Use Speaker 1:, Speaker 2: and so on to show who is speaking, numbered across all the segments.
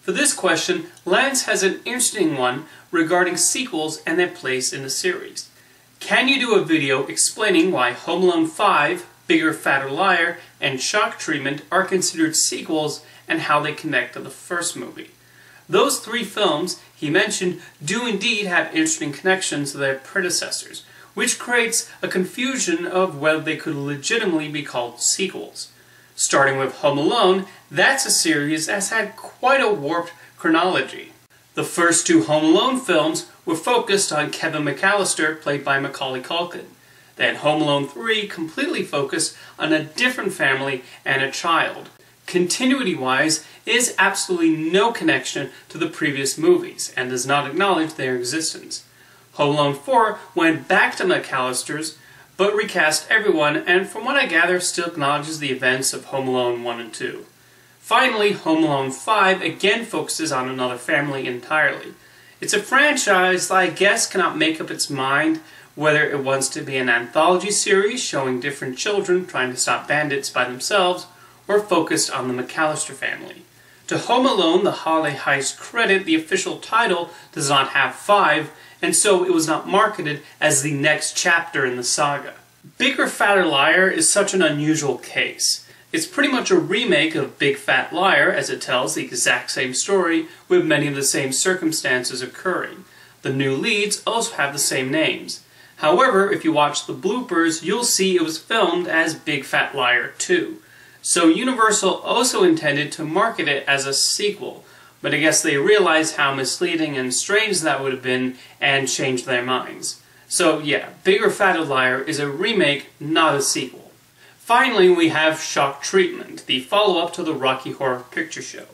Speaker 1: For this question, Lance has an interesting one regarding sequels and their place in the series. Can you do a video explaining why Home Alone 5, Bigger, Fatter, Liar, and Shock Treatment are considered sequels and how they connect to the first movie? Those three films he mentioned do indeed have interesting connections to their predecessors, which creates a confusion of whether they could legitimately be called sequels. Starting with Home Alone, that's a series that's had quite a warped chronology. The first two Home Alone films were focused on Kevin McAllister, played by Macaulay Culkin. Then Home Alone 3 completely focused on a different family and a child. Continuity-wise, is absolutely no connection to the previous movies and does not acknowledge their existence. Home Alone 4 went back to McAllister's, but recast everyone, and from what I gather still acknowledges the events of Home Alone 1 and 2. Finally, Home Alone 5 again focuses on another family entirely. It's a franchise that I guess cannot make up its mind whether it wants to be an anthology series showing different children trying to stop bandits by themselves, or focused on the McAllister family. To Home Alone, the Holiday Heist credit, the official title does not have 5, and so it was not marketed as the next chapter in the saga. Bigger, Fatter, Liar is such an unusual case. It's pretty much a remake of Big Fat Liar, as it tells the exact same story with many of the same circumstances occurring. The new leads also have the same names. However, if you watch the bloopers, you'll see it was filmed as Big Fat Liar 2. So Universal also intended to market it as a sequel, but I guess they realized how misleading and strange that would have been and changed their minds. So yeah, Bigger, Fatter, Liar is a remake, not a sequel. Finally, we have Shock Treatment, the follow-up to the Rocky Horror Picture Show.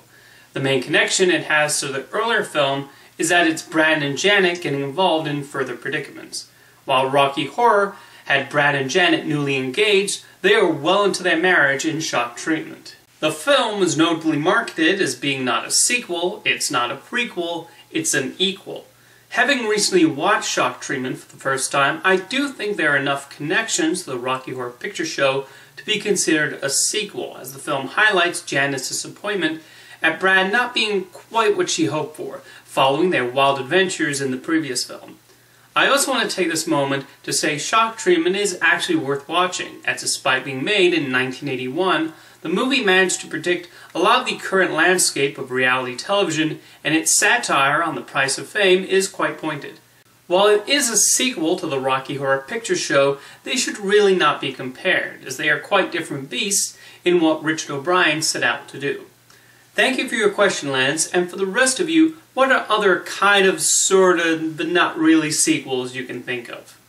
Speaker 1: The main connection it has to the earlier film is that it's Brad and Janet getting involved in further predicaments. While Rocky Horror had Brad and Janet newly engaged, they are well into their marriage in Shock Treatment. The film was notably marketed as being not a sequel, it's not a prequel, it's an equal. Having recently watched Shock Treatment for the first time, I do think there are enough connections to the Rocky Horror Picture Show to be considered a sequel, as the film highlights Janet's disappointment at Brad not being quite what she hoped for, following their wild adventures in the previous film. I also want to take this moment to say Shock Treatment is actually worth watching, as despite being made in 1981, the movie managed to predict a lot of the current landscape of reality television, and its satire on the price of fame is quite pointed. While it is a sequel to the Rocky Horror Picture Show, they should really not be compared, as they are quite different beasts in what Richard O'Brien set out to do. Thank you for your question, Lance, and for the rest of you, what are other kind of, sort of, but not really sequels you can think of?